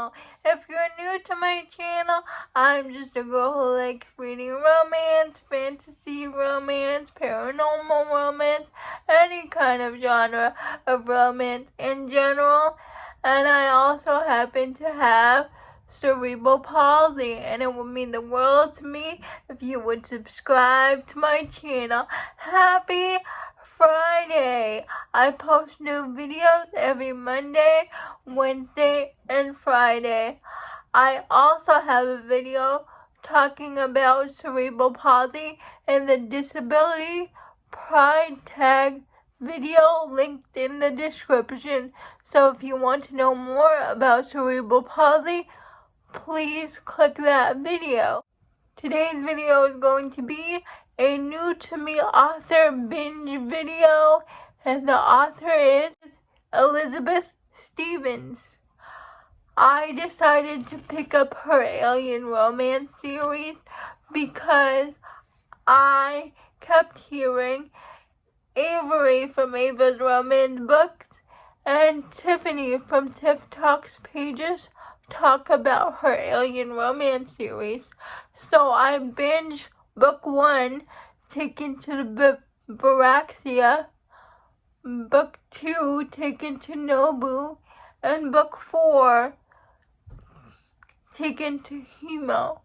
channel. If you're new to my channel, I'm just a girl who likes reading romance, fantasy romance, paranormal romance, any kind of genre of romance in general. And I also happen to have cerebral palsy, and it would mean the world to me if you would subscribe to my channel. Happy Friday! I post new videos every Monday, Wednesday, and Friday. I also have a video talking about cerebral palsy and the disability pride tag video linked in the description. So if you want to know more about cerebral palsy, please click that video. Today's video is going to be a new to me author binge video, and the author is Elizabeth Stevens. I decided to pick up her alien romance series because I kept hearing Avery from Ava's Romance Books and Tiffany from Tiff Talks Pages talk about her alien romance series. So I binged book 1, Taken to the Baraxia, book 2, Taken to Nobu, and book 4, Taken to Heimo,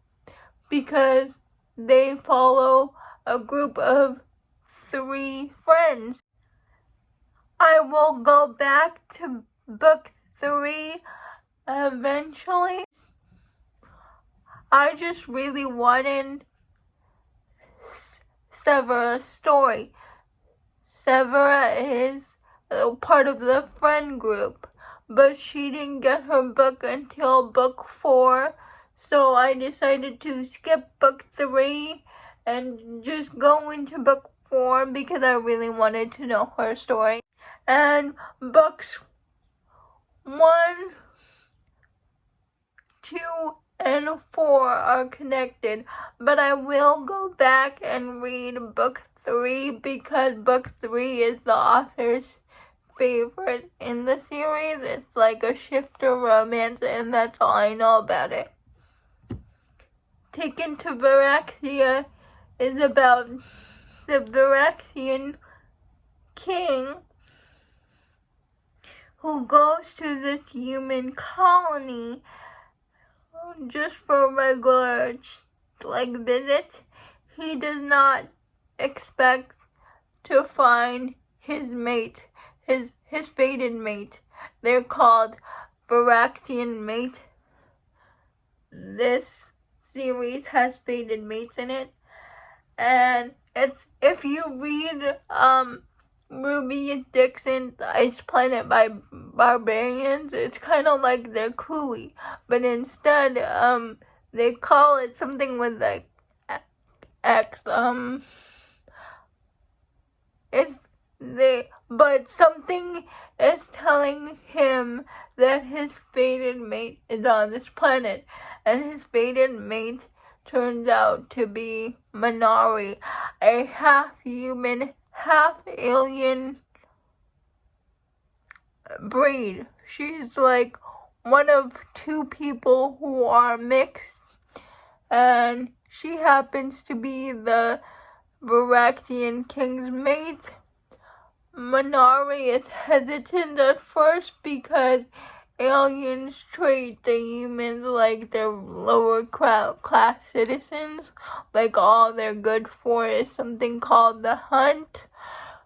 because they follow a group of 3 friends. I will go back to book 3 eventually. I just really wanted Severa's story. Severa is part of the friend group, but she didn't get her book until book 4, so I decided to skip book 3 and just go into book 4 because I really wanted to know her story. And books 1, 2, and 4 are connected, but I will go back and read book 3 because book 3 is the author's favorite in the series. It's like a shifter romance, and that's all I know about it. Taken to Voraxia is about the Voraxian king who goes to this human colony just for a regular visit. He does not expect to find his mate, his fated mate. They're called Voraxian mate. This series has fated mates in it, and it's, if you read Ruby Dixon's Ice Planet by Barbarians, it's kind of like their Cooey, but instead they call it something with like X, but something is telling him that his fated mate is on this planet, and his fated mate turns out to be Minari, a half-human, half-alien breed. She's like one of 2 people who are mixed, and she happens to be the Voraxian king's mate. Minari is hesitant at first because aliens treat the humans like they're lower class citizens, like all they're good for is something called the hunt.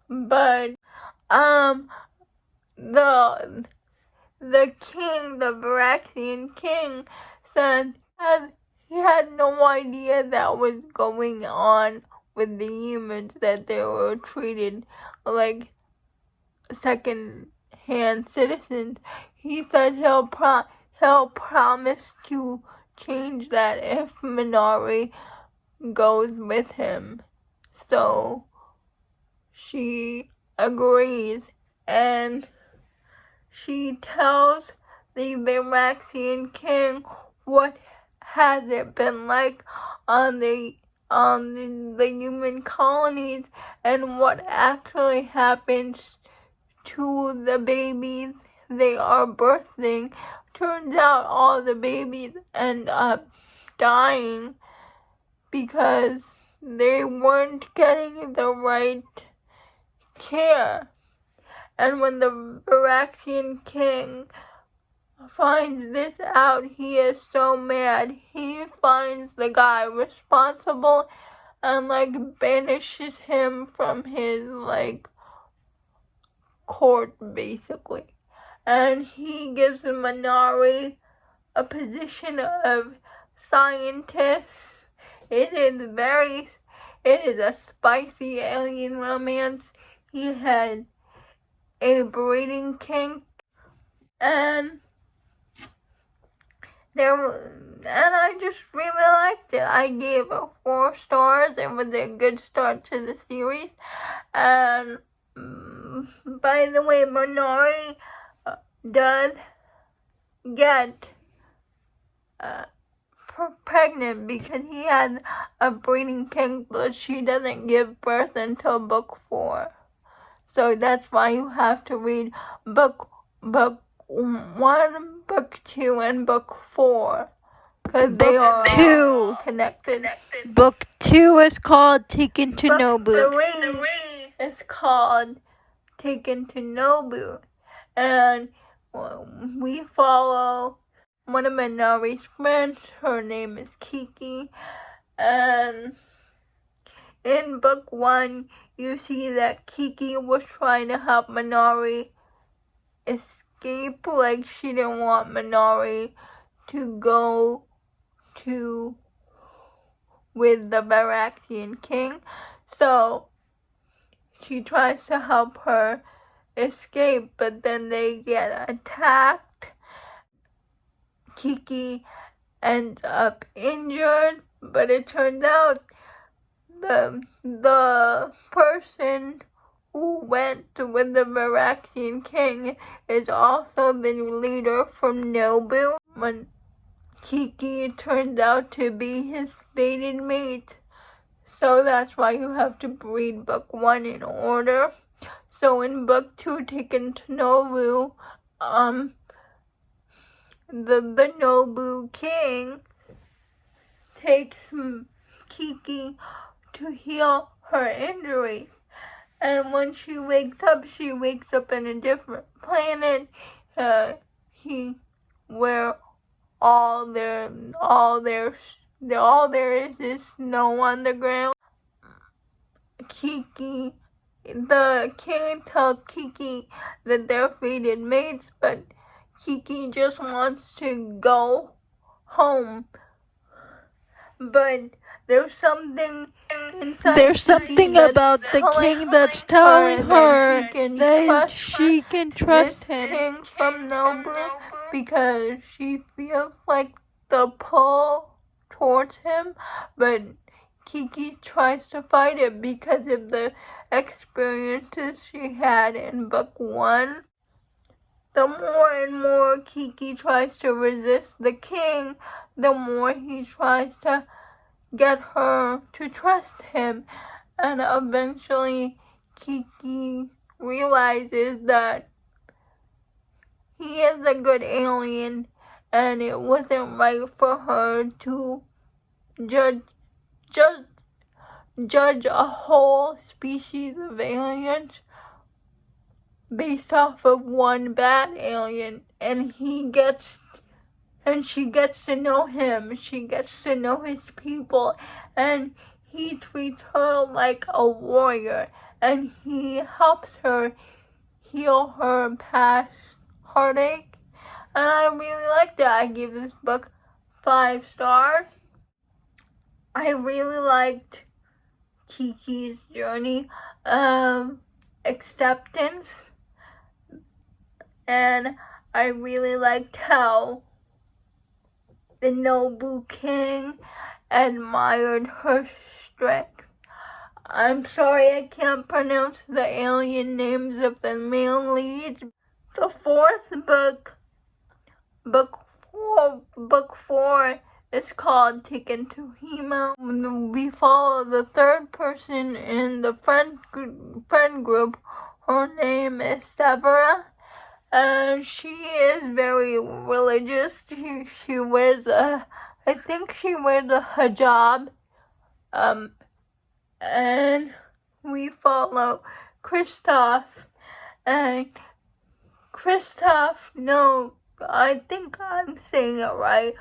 But the king, the Baraxian king, said he had no idea that was going on with the humans, that they were treated like second-hand citizens. He said he'll promise to change that if Minari goes with him. So she agrees, and she tells the Baraxian king what has it been like on the human colonies and what actually happens to the babies they are birthing turns out all the babies end up dying because they weren't getting the right care. And when the Baraxian king finds this out, he is so mad. He finds the guy responsible and banishes him from his court basically. And he gives Minari a position of scientist. It is a spicy alien romance. He had a breeding kink, and I just really liked it. I gave it 4 stars. It was a good start to the series. And by the way, Minari does get pregnant because he had a breeding kink, but she doesn't give birth until book 4. So that's why you have to read book 1, book 2, and book 4. Because they are all connected. Book 2 is called Taken to Nobu. Book 3 is called Taken to Nobu. And we follow one of Minari's friends. Her name is Kiki. And in book 1, you see that Kiki was trying to help Minari escape. She didn't want Minari to go with the Baraxian king. So she tries to help her escape, but then they get attacked. Kiki ends up injured, but it turns out the person who went with the Voraxian king is also the leader from Nobu. When Kiki turns out to be his fated mate. So that's why you have to read book 1 in order. So in book 2, Taken to Nobu, the Nobu king takes Kiki to heal her injury. And when she wakes up in a different planet, where all there is snow on the ground. The king tells Kiki that they're fated mates, but Kiki just wants to go home. But there's something about the king that's telling her that she can trust him. King from Nobu, because she feels like the pull towards him, but Kiki tries to fight it because of the experiences she had in book 1. The more and more Kiki tries to resist the king, the more he tries to get her to trust him. And eventually Kiki realizes that he is a good alien and it wasn't right for her to judge a whole species of aliens based off of one bad alien. And she gets to know him. She gets to know his people, and he treats her like a warrior, and he helps her heal her past heartache. And I really liked it. I gave this book 5 stars. I really liked Kiki's journey of acceptance, and I really liked how the Nobu king admired her strength. I'm sorry I can't pronounce the alien names of the male leads. The 4th book 4 is called Taken to Heimo. We follow the 3rd person in the friend group. Her name is Severa, and she is very religious. She wears I think she wears a hijab. And we follow Kristoff, and Kristoff, no, I think I'm saying it right,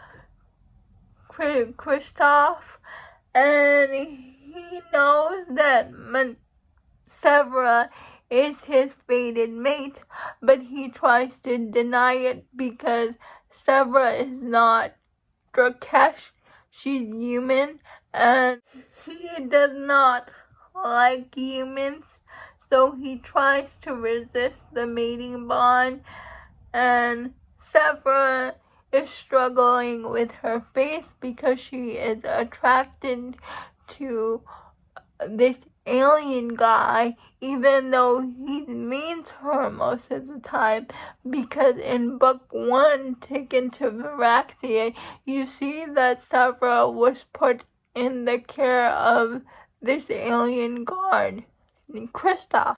Kristoff, and he knows that Severa is his fated mate, but he tries to deny it because Severa is not Drakesh, she's human, and he does not like humans, so he tries to resist the mating bond, and Severa is struggling with her faith because she is attracted to this alien guy, even though he's mean to her most of the time, because in book 1, Taken to Voraxia, you see that Severa was put in the care of this alien guard, Kristoff.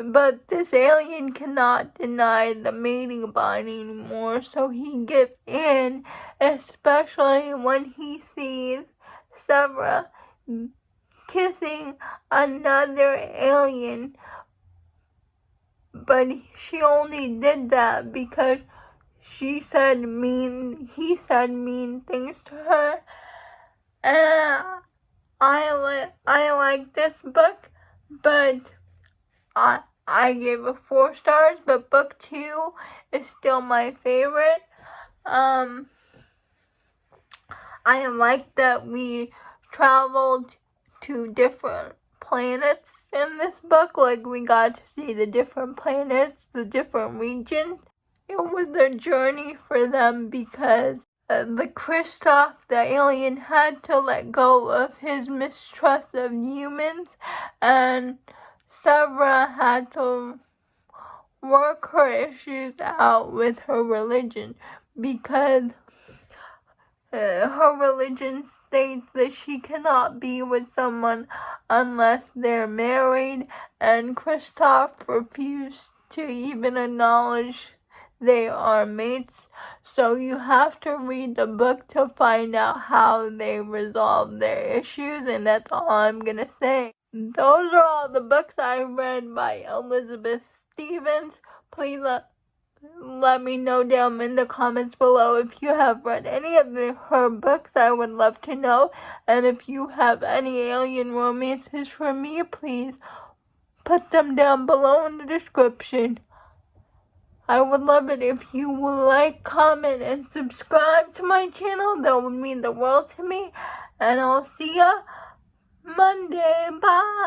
But this alien cannot deny the mating bond anymore, so he gives in, especially when he sees Severa kissing another alien. But she only did that because he said mean things to her. And I like this book, but I gave it 4 stars, but book 2 is still my favorite. I like that we traveled to different planets in this book. Like, we got to see the different planets, the different regions. It was a journey for them because the Kristoff, the alien, had to let go of his mistrust of humans, and Severa had to work her issues out with her religion because her religion states that she cannot be with someone unless they're married, and Kristoff refused to even acknowledge they are mates. So you have to read the book to find out how they resolve their issues, and that's all I'm gonna say. Those are all the books I read by Elizabeth Stevens. Please let me know down in the comments below if you have read any of her books. I would love to know. And if you have any alien romances for me, please put them down below in the description. I would love it if you would like, comment, and subscribe to my channel. That would mean the world to me. And I'll see ya Monday. Bye.